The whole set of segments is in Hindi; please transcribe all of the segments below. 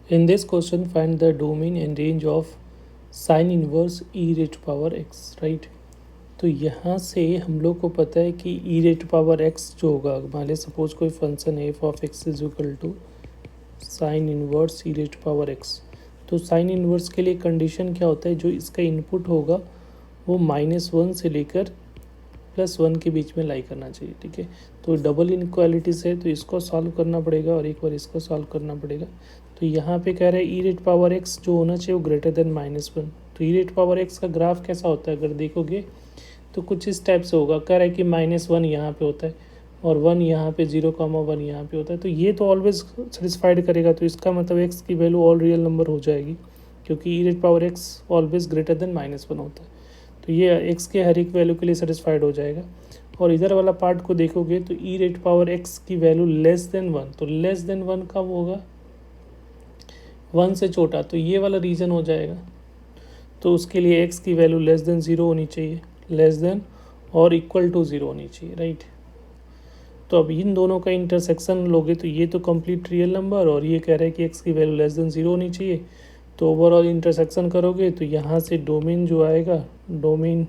In this question, find the domain and range of sin inverse e raised to power x, right. तो यहाँ से हम लोग को पता है कि e raised to power x जो होगा, मान लें सपोज कोई फंक्शन है f of x is equal to sine inverse e raised to power x। तो साइन इनवर्स के लिए कंडीशन क्या होता है, जो इसका इनपुट होगा वो -1 से लेकर +1 के बीच में लाई करना चाहिए, ठीक है। तो डबल इनक्वालिटीज़ है तो इसको सॉल्व करना पड़ेगा और एक बार इसको सॉल्व करना पड़ेगा। तो यहाँ पे कह रहा है ई रेट पावर एक्स जो होना चाहिए वो ग्रेटर देन -1। तो ई रेट पावर एक्स का ग्राफ कैसा होता है अगर देखोगे तो कुछ इस टाइप से होगा। कह रहा है कि -1 यहाँ पे होता है और 1 यहाँ पे 0,1 यहाँ पे होता है। तो ये तो ऑलवेज सेटिस्फाइड करेगा। तो इसका मतलब एक्स की वैल्यू ऑल रियल नंबर हो जाएगी, क्योंकि e rate power x always greater than -1 होता है। तो ये एक्स के हर एक वैल्यू के लिए सेटिस्फाइड हो जाएगा। और इधर वाला पार्ट को देखोगे तो ई रेट पावर एक्स की वैल्यू लेस देन 1, तो लेस देन 1 कब होगा, 1 से छोटा, तो ये वाला रीजन हो जाएगा। तो उसके लिए एक्स की वैल्यू लेस देन 0 होनी चाहिए, लेस देन और इक्वल टू 0 होनी चाहिए, राइट। तो अब इन दोनों का इंटरसेक्शन लोगे तो ये तो कंप्लीट रियल नंबर और ये कह रहा है कि एक्स की वैल्यू लेस देन 0 होनी चाहिए। तो ओवरऑल इंटरसेक्शन करोगे तो यहाँ से डोमेन जो आएगा, डोमेन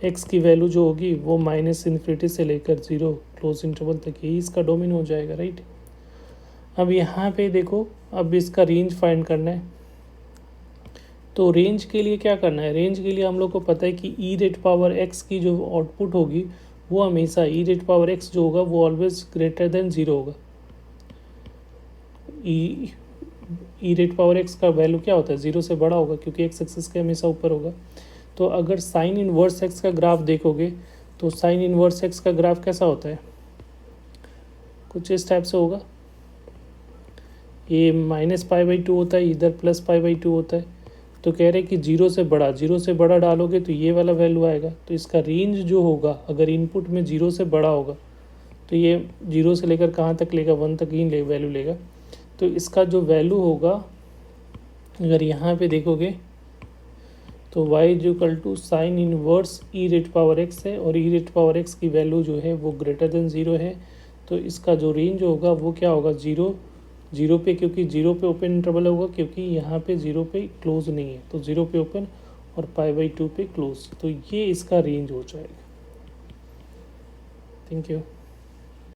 एक्स की वैल्यू जो होगी वो -∞ से लेकर 0 क्लोज इंटरवल तक यही इसका डोमेन हो जाएगा, राइट। अब यहाँ पे देखो, अब इसका रेंज फाइंड करना है। तो रेंज के लिए क्या करना है, रेंज के लिए हम लोग को पता है कि ई रेट पावर एक्स की जो आउटपुट होगी वो हमेशा ई रेट पावर एक्स जो होगा वो ऑलवेज ग्रेटर देन 0 होगा। ई रेट पावर एक्स का वैल्यू क्या होता है, 0 से बड़ा होगा, क्योंकि एक्स एक्सिस के हमेशा ऊपर होगा। तो अगर साइन इनवर्स एक्स का ग्राफ देखोगे तो साइन इनवर्स एक्स का ग्राफ कैसा होता है, कुछ इस टाइप से होगा। ये -π/2 होता है, इधर +π/2 होता है। तो कह रहे हैं कि 0 से बड़ा डालोगे तो ये वाला वैल्यू आएगा। तो इसका रेंज जो होगा, अगर इनपुट में 0 से बड़ा होगा तो ये 0 से लेकर कहाँ तक लेगा, 1 तक ही वैल्यू लेगा। तो इसका जो वैल्यू होगा, अगर यहाँ पे देखोगे तो y equal to sine inverse e rate power x है और ई रेट पावर एक्स की वैल्यू जो है वो ग्रेटर देन 0 है। तो इसका जो रेंज होगा वो क्या होगा, 0 पे, क्योंकि 0 पे ओपन इंटरवल होगा, क्योंकि यहाँ पे 0 पे क्लोज नहीं है। तो 0 पे ओपन और π/2 पे क्लोज। तो ये इसका रेंज हो जाएगा। Thank you.